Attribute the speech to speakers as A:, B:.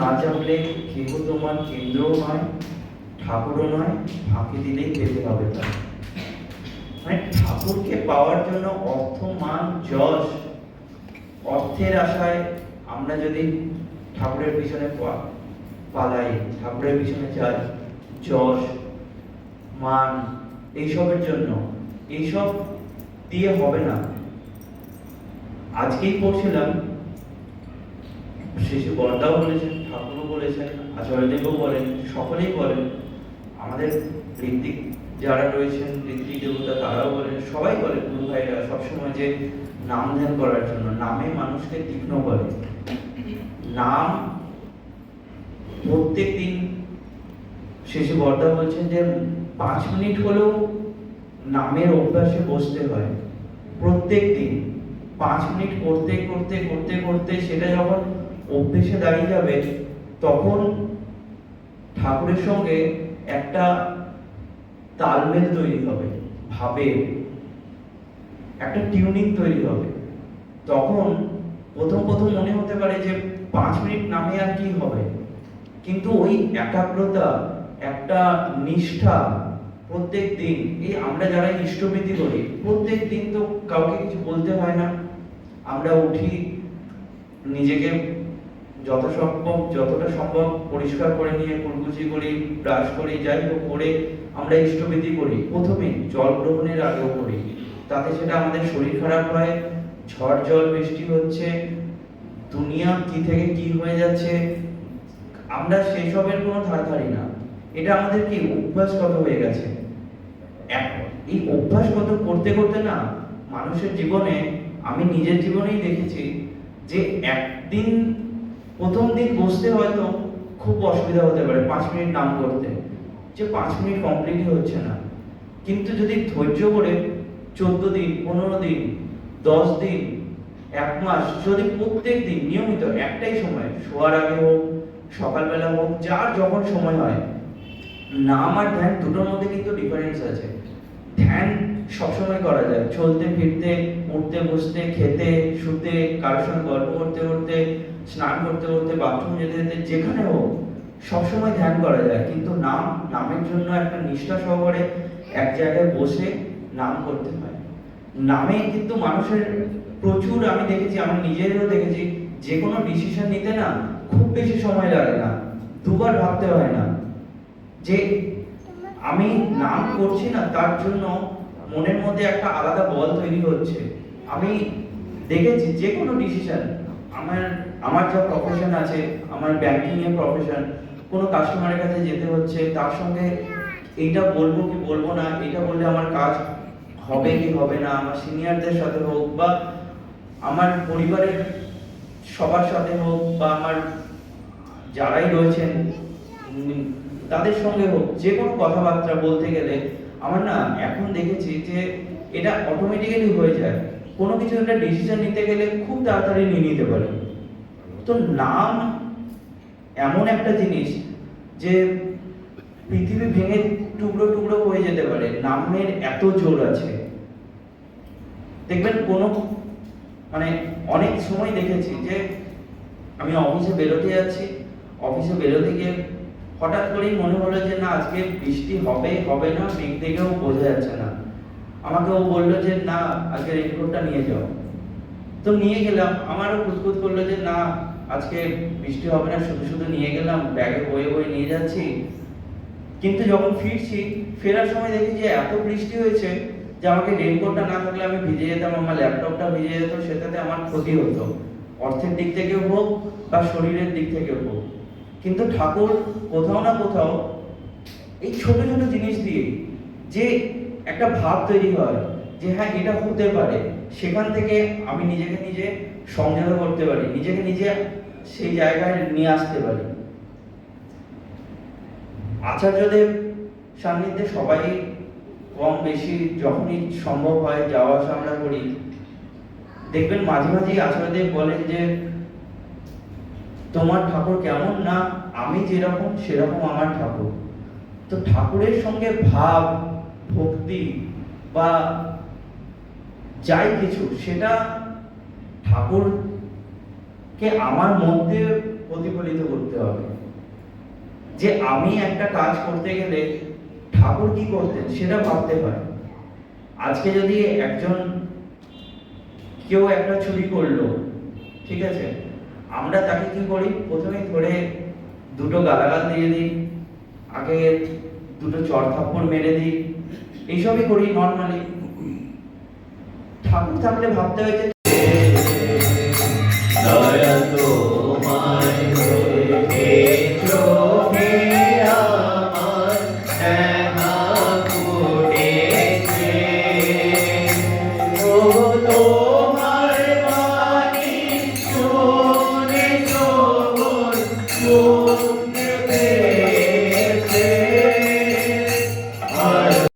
A: না চাপলে কেহ তোমার কেন্দ্রও নয়, ঠাকুরও নয়, ফাঁকি দিলেই পেতে হবে তার। মানে ঠাকুরকে পাওয়ার জন্য অর্থ, মান, যশ, অর্থের আশায় আমরা যদি ঠাকুরের পিছনে পালাই, ঠাকুরের পিছনে যাই, যশ, মান, এইসবের জন্য, এইসব দিয়ে হবে না। আজকেই পড়ছিলাম, শিশু বর্দাও বলেছেন, ঠাকুরও বলেছেন, আচার্যদেবও বলেন, সকলেই বলেন, আমাদের ঋত্বিক যারা রয়েছেন, ঋত্বিক দেবতা তারাও বলেন, সবাই বলেন, গুরু ভাইরা সবসময় যে নাম ধ্যান করার জন্য, নামে মানুষকে তীক্ষ্ণ করে। নাম প্রত্যেক দিন, শিশু বর্দা বলছেন যে 5 মিনিট হলেও নামের অভ্যাসে বসতে হয় প্রত্যেক দিন। 5 মিনিট করতে করতে করতে করতে সেটা যখন অভ্যেসে দাঁড়িয়ে যাবে, তখন ঠাকুরের সঙ্গে একটা তালমেল তৈরি হবে, ভাবের একটা টিউনিং তৈরি হবে। তখন প্রথম প্রথম মনে হতে পারে যে 5 মিনিট নামে আর কি হবে, কিন্তু ওই একাগ্রতা, একটা নিষ্ঠা, প্রত্যেক দিন, এই আমরা যারা ইষ্টবৃত্তি করি, প্রত্যেক দিন তো কাউকে কিছু বলতে হয় না, আমরা উঠি, নিজেকে যতটা সম্ভব পরিষ্কার করে নিয়ে কুলকুচি করি, ব্রাশ করি, যাই হোক করে আমরা ইষ্টবৃত্তি করি। প্রথমে জল গ্রহণের আগেও করি, তাতে সেটা আমাদের শরীর খারাপ হয়, ঝড় জল বৃষ্টি হচ্ছে, দুনিয়া কি থেকে কি হয়ে যাচ্ছে, আমরা সেসবের কোনো ধারধারি না। এটা আমাদের কি অভ্যাসগত হয়ে গেছে। এই অভ্যাসগত করতে করতে না, মানুষের জীবনে, আমি নিজের জীবনেই দেখেছি যে একদিন, প্রথম দিন বসতে হয়তো খুব অসুবিধা হতে পারে 5 মিনিট নাম করতে, যে 5 মিনিট কমপ্লিটই হচ্ছে না। কিন্তু যদি ধৈর্য করে 14 দিন, 15 দিন, 10 দিন, 1 মাস, যদি প্রত্যেক দিন নিয়মিত একটাই সময়, শোয়ার আগে হোক, সকালবেলা হোক, যার যখন সময় হয়, নাম আর ধ্যান দুটোর মধ্যে কিন্তু ডিফারেন্স আছে। ধ্যান সবসময় করা যায়, চলতে ফিরতে, উঠতে বসতে, খেতে শুতে, কারোর সঙ্গে গল্প করতে করতে, স্নান করতে করতে, বাথরুম যেতে যেতে, যেখানে হোক সবসময় ধ্যান করা যায়। কিন্তু নামের জন্য একটা নিষ্ঠা সহকারে এক জায়গায় বসে নাম করতে হয়। নামে কিন্তু মানুষের প্রচুর, আমি দেখেছি, আমি নিজেরও দেখেছি, যে কোনো ডিসিশন নিতে না খুব বেশি সময় লাগে না, দুবার ভাবতে হয় না যে আমি নাম করছি না, তার জন্য মনের মধ্যে একটা আলাদা বল তৈরি হচ্ছে। আমি দেখেছি যে কোনো ডিসিশন, আমার যা প্রফেশন আছে, আমার ব্যাংকিং এর প্রফেশন, কোনো কাস্টমারের কাছে যেতে হচ্ছে, তার সঙ্গে এইটা বলবো কি বলবো না, এটা বললে আমার কাজ হবে কি হবে না, আমার সিনিয়রদের সাথে হোক, বা আমার পরিবারের সবার সাথে হোক, বা আমার যারাই রয়েছেন তাদের সঙ্গে হোক, যে কোনো কথাবার্তা বলতে গেলে আমার না এখন দেখেছি যে এটা অটোমেটিক্যালি হয়ে যায়। কোনো কিছু একটা ডিসিশন নিতে গেলে খুব তাড়াতাড়ি নিয়ে নিতে পারি। তো নাম এমন একটা জিনিস যে পৃথিবী ভেঙে টুকরো টুকরো হয়ে যেতে পারে, নামের এত জোর আছে। দেখবেন মানে অনেক সময় দেখেছি যে আমি অফিসে বেরোতে যাচ্ছি, অফিসে বেরোতে গিয়ে হঠাৎ করেই মনে হলো যে না, আজকে বৃষ্টি হবে হবে না, মেঘ দেখেও বোঝা যাচ্ছে না। আমাকে ও বললো যে না, আজকে রেইনকোটটা নিয়ে যাও। তো নিয়ে গেলাম, আমারও খুঁতখুত করলো যে না, আজকে বৃষ্টি হবে না, শুধু শুধু নিয়ে গেলাম, ব্যাগে বয়ে বয়ে নিয়ে যাচ্ছি। কিন্তু যখন ফিরছি, ফেরার সময় দেখি যে এত বৃষ্টি হয়েছে যে আমাকে রেইনকোটটা না থাকলে আমি ভিজে যেতাম, আমার ল্যাপটপটা ভিজে যেত, সেটাতে আমার ক্ষতি হতো, অর্থের দিক থেকেও হোক বা শরীরের দিক থেকেও হোক। কিন্তু ঠাকুর কোথাও না কোথাও এই ছোট ছোট জিনিস দিয়ে যে একটা ভাব তৈরি হয় যে হ্যাঁ, এটা হতে পারে, সেখান থেকে আমি নিজেকে নিজে সংযত করতে পারি, নিজেকে নিজে সেই জায়গায় নিয়ে আসতে পারি। আচার্যদেব সান্নিধ্যে সবাই কম বেশি যখনই সম্ভব হয় যাওয়া আসা আমরা করি। দেখবেন মাঝে মাঝে আচার্যদেব বলেন যে তোমার ঠাকুর কেমন, না আমি যেরকম সেরকম আমার ঠাকুর। তো ঠাকুরের সঙ্গে ভাব, ভক্তি বা যাই কিছু, সেটা ঠাকুরকে আমার মধ্যে প্রতিফলিত করতে হবে। যে আমি একটা কাজ করতে গেলে ঠাকুর কি করতেন সেটা ভাবতে হয়। আজকে যদি কেউ একটা চুরি করলো, ঠিক আছে, আমরা তাকে কি করি, প্রথমে ধরে দুটো গালাগাল দিয়ে দিই, আগে দুটো চড় থাপ্পড় মেরে দিই, এইসবই করি নর্মালি। ঠাকুর থাকলে ভাবতে হয় যে